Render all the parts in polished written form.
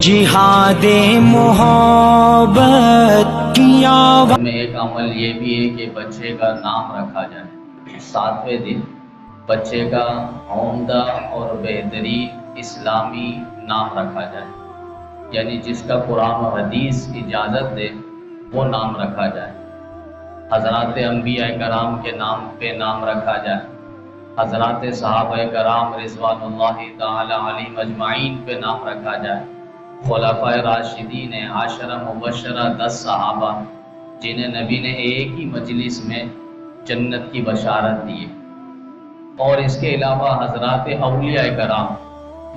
جہاد محبت کی آواز میں ایک عمل یہ بھی ہے کہ بچے کا نام رکھا جائے۔ 7ویں دن بچے کا عمدہ اور بہترین اسلامی نام رکھا جائے، یعنی جس کا قرآن و حدیث اجازت دے وہ نام رکھا جائے۔ حضرات انبیاء کرام کے نام پہ نام رکھا جائے، حضرات صحابہ کرام رضوان اللہ تعالی علیہم اجمعین پہ نام رکھا جائے، خلفائے راشدین 10 مبشرہ 10 صحابہ جنہیں نبی نے ایک ہی مجلس میں جنت کی بشارت دی، اور اس کے علاوہ حضرات اولیاء کرام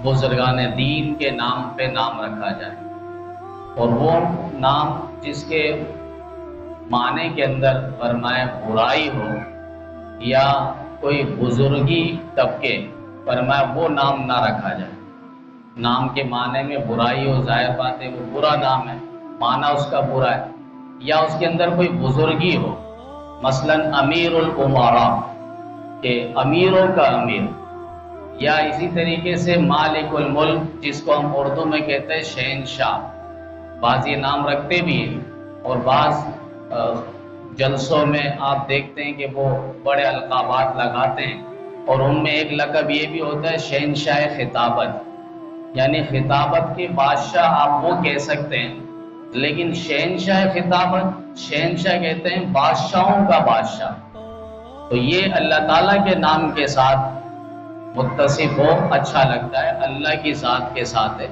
بزرگان دین کے نام پہ نام رکھا جائے، اور وہ نام جس کے معنی کے اندر فرمائے برائی ہو یا کوئی بزرگی طبقے فرمائے وہ نام نہ رکھا جائے۔ نام کے معنی میں برائی ہو، ظاہر بات ہے وہ برا نام ہے، معنی اس کا برا ہے، یا اس کے اندر کوئی بزرگی ہو، مثلا امیر الامراء کہ امیروں کا امیر، یا اسی طریقے سے مالک الملک جس کو ہم اردو میں کہتے ہیں شہنشاہ۔ بعض یہ نام رکھتے بھی ہیں، اور بعض جلسوں میں آپ دیکھتے ہیں کہ وہ بڑے القابات لگاتے ہیں، اور ان میں ایک لقب یہ بھی ہوتا ہے شہنشاہ خطابت، یعنی خطابت کے بادشاہ آپ وہ کہہ سکتے ہیں، لیکن شہنشاہ خطابت، شہنشاہ کہتے ہیں بادشاہوں کا بادشاہ، تو یہ اللہ تعالیٰ کے نام کے ساتھ متصف ہو اچھا لگتا ہے، اللہ کی ذات کے ساتھ ہے،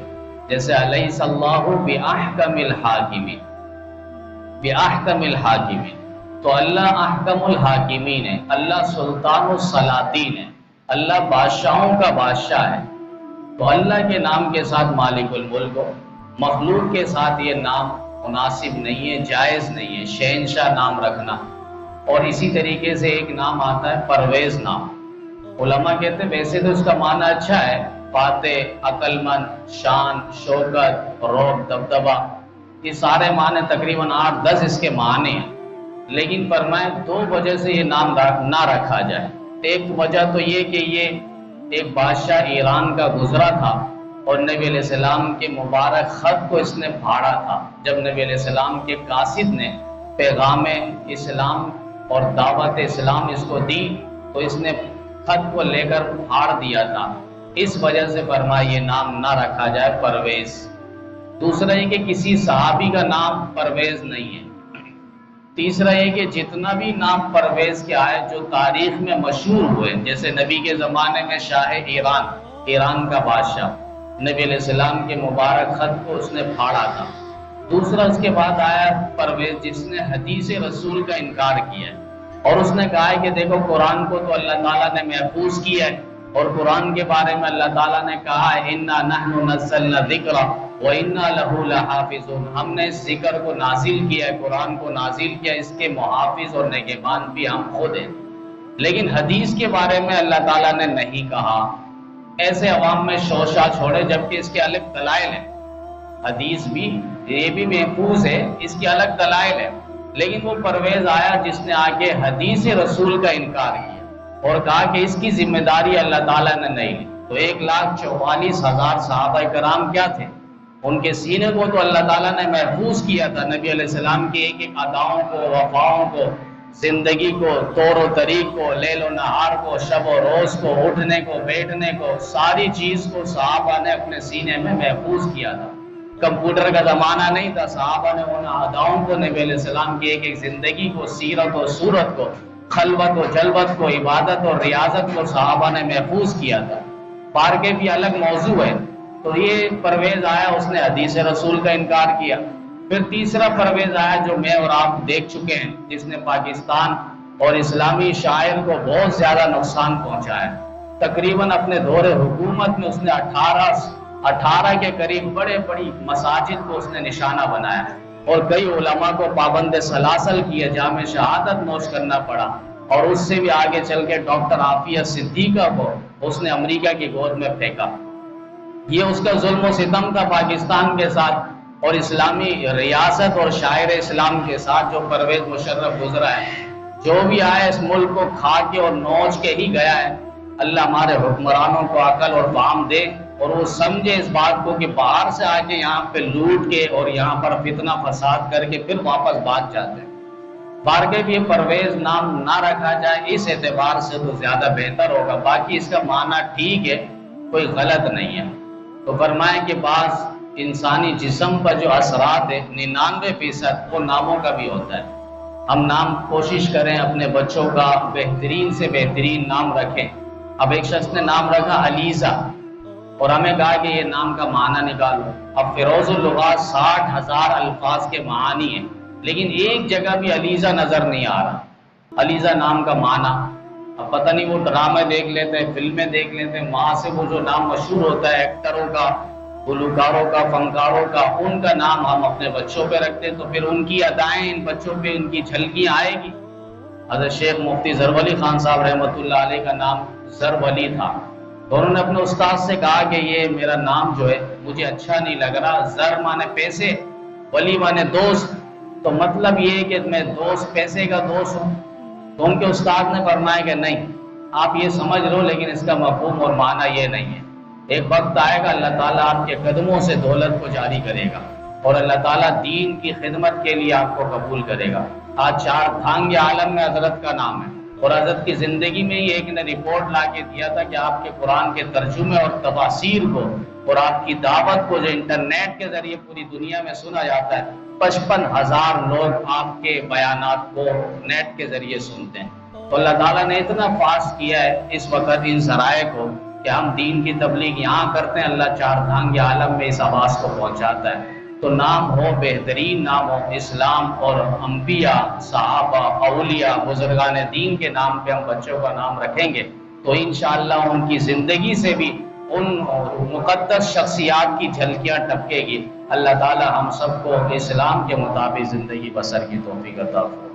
جیسے الیس اللہ بأحکم الحاکمین، بأحکم الحاکمین، تو اللہ احکم الحاکمین ہے، اللہ سلطان السلاطین ہے، اللہ بادشاہوں کا بادشاہ ہے، تو اللہ کے نام کے ساتھ مالک الملک ہو، مخلوق کے ساتھ یہ نام مناسب نہیں ہے، جائز نہیں ہے شہنشاہ نام رکھنا۔ اور اسی طریقے سے ایک نام آتا ہے پرویز نام، علماء کہتے ہیں ویسے تو اس کا معنی اچھا ہے، فاتح، عقل مند، شان، شوکت، رعب، دبدبہ، یہ سارے معنی تقریباً 8-10 اس کے معنی ہیں، لیکن فرمائے 2 وجہ سے یہ نام نہ رکھا جائے۔ ایک وجہ تو یہ کہ یہ ایک بادشاہ ایران کا گزرا تھا، اور نبی علیہ السلام کے مبارک خط کو اس نے پھاڑا تھا، جب نبی علیہ السلام کے قاصد نے پیغام اسلام اور دعوت اسلام اس کو دی تو اس نے خط کو لے کر پھاڑ دیا تھا، اس وجہ سے فرمایا یہ نام نہ رکھا جائے پرویز۔ دوسرا یہ کہ کسی صحابی کا نام پرویز نہیں ہے۔ تیسرا یہ کہ جتنا بھی نام پرویز کے آئے جو تاریخ میں مشہور ہوئے، جیسے نبی کے زمانے میں شاہ ایران کا بادشاہ، نبی علیہ السلام کے مبارک خط کو اس نے پھاڑا تھا۔ دوسرا اس کے بعد آیا پرویز جس نے حدیث رسول کا انکار کیا ہے، اور اس نے کہا ہے کہ دیکھو قرآن کو تو اللہ تعالیٰ نے محفوظ کیا ہے، اور قرآن کے بارے میں اللہ تعالیٰ نے کہا ہے اِنَّا نَحْنُ نَزَّلْنَا الذِّكْرَ وَإِنَّا لَهُ لَحَافِظُونَ، ہم نے اس ذکر کو نازل کیا ہے، قرآن کو نازل کیا، اس کے محافظ اور نگہبان بھی ہم خود ہیں، لیکن حدیث کے بارے میں اللہ تعالیٰ نے نہیں کہا۔ ایسے عوام میں شوشہ چھوڑے، جبکہ اس کے الگ دلائل ہیں، حدیث بھی یہ بھی محفوظ ہے، اس کی الگ دلائل ہے، لیکن وہ پرویز آیا جس نے آگے حدیث رسول کا انکار کیا اور کہا کہ اس کی ذمہ داری اللہ تعالیٰ نے نہیں لی۔ تو 1,44,000 صحابہ کرام کیا تھے، ان کے سینے کو تو اللہ تعالیٰ نے محفوظ کیا تھا، نبی علیہ السلام کی ایک ایک اداؤں کو، وفاؤں کو، زندگی کو، طور و طریق کو، لیل و نہار کو، شب و روز کو، اٹھنے کو، بیٹھنے کو، ساری چیز کو صحابہ نے اپنے سینے میں محفوظ کیا تھا۔ کمپیوٹر کا زمانہ نہیں تھا، صحابہ نے ان اداؤں کو، نبی علیہ السلام کی ایک ایک زندگی کو، سیرت و صورت کو، خلوت و جلوت کو، عبادت اور ریاضت کو صحابہ نے محفوظ کیا تھا۔ پارکے بھی الگ موضوع ہے، تو یہ پرویز آیا اس نے حدیث رسول کا انکار کیا۔ پھر تیسرا پرویز آیا جو میں اور آپ دیکھ چکے ہیں، جس نے پاکستان اور اسلامی شاعر کو بہت زیادہ نقصان پہنچایا، تقریباً اپنے دور حکومت میں اس نے 18 کے قریب بڑی مساجد کو اس نے نشانہ بنایا، اور کئی علماء کو پابند سلاسل کیا، جام شہادت نوش کرنا پڑا، اور اس سے بھی آگے چل کے ڈاکٹر عافیہ صدیقہ کو اس نے امریکہ کی گود میں پھینکا۔ یہ اس کا ظلم و ستم تھا پاکستان کے ساتھ اور اسلامی ریاست اور شاعر اسلام کے ساتھ جو پرویز مشرف گزرا ہے، جو بھی آیا اس ملک کو کھا کے اور نوچ کے ہی گیا ہے۔ اللہ ہمارے حکمرانوں کو عقل اور فہم دے اور وہ سمجھے اس بات کو کہ باہر سے آ کے یہاں پہ لوٹ کے اور یہاں پر فتنہ فساد کر کے پھر واپس بھاگ جاتے ہیں۔ بار کے بھی پرویز نام نہ رکھا جائے اس اعتبار سے تو زیادہ بہتر ہوگا، باقی اس کا معنی ٹھیک ہے، کوئی غلط نہیں ہے۔ تو فرمائیں کہ بعض انسانی جسم پر جو اثرات ہے 99% وہ ناموں کا بھی ہوتا ہے۔ ہم نام کوشش کریں اپنے بچوں کا بہترین سے بہترین نام رکھیں۔ اب ایک شخص نے نام رکھا علیزہ اور ہمیں کہا کہ یہ نام کا معنی نکالو۔ اب فیروز اللغات 60,000 الفاظ کے معانی ہیں، لیکن ایک جگہ بھی علیزہ نظر نہیں آ رہا۔ علیزہ نام کا معنی اب پتہ نہیں، وہ ڈرامے دیکھ لیتے ہیں، فلمیں دیکھ لیتے ہیں، وہاں سے وہ جو نام مشہور ہوتا ہے ایکٹروں کا، گلوکاروں کا، فنکاروں کا، ان کا نام ہم اپنے بچوں پہ رکھتے ہیں، تو پھر ان کی ادائیں ان بچوں پہ، ان کی جھلکیاں آئے گی۔ حضرت شیخ مفتی ظفر ولی خان صاحب رحمۃ اللہ علیہ کا نام ظفر ولی تھا، تو انہوں نے اپنے استاد سے کہا کہ یہ میرا نام جو ہے مجھے اچھا نہیں لگ رہا، ظر مانے پیسے، ولی مانے دوست، تو مطلب یہ ہے کہ میں دوست، پیسے کا دوست ہوں۔ تو ان کے استاد نے فرمایا کہ نہیں، آپ یہ سمجھ لو لیکن اس کا مفہوم اور معنی یہ نہیں ہے۔ ایک وقت آئے گا اللہ تعالیٰ آپ کے قدموں سے دولت کو جاری کرے گا اور اللہ تعالیٰ دین کی خدمت کے لیے آپ کو قبول کرے گا۔ آج 4 دھانگ عالم میں حضرت کا نام ہے، اور حضرت کی زندگی میں ہی ایک نے رپورٹ لا کے دیا تھا کہ آپ کے قرآن کے ترجمے اور تفاسیر کو اور آپ کی دعوت کو جو انٹرنیٹ کے ذریعے پوری دنیا میں سنا جاتا ہے، 55,000 لوگ آپ کے بیانات کو نیٹ کے ذریعے سنتے ہیں۔ تو اللہ تعالیٰ نے اتنا فاسٹ کیا ہے اس وقت ان ذرائع کو کہ ہم دین کی تبلیغ یہاں کرتے ہیں، اللہ 4 دھانگ عالم میں اس آواز کو پہنچاتا ہے۔ تو نام ہو، بہترین نام ہو، اسلام اور انبیاء، صحابہ، اولیاء، بزرگان دین کے نام پہ ہم بچوں کا نام رکھیں گے تو انشاءاللہ ان کی زندگی سے بھی ان مقدس شخصیات کی جھلکیاں ٹپکے گی۔ اللہ تعالی ہم سب کو اسلام کے مطابق زندگی بسر کی توفیق عطا فرمائے۔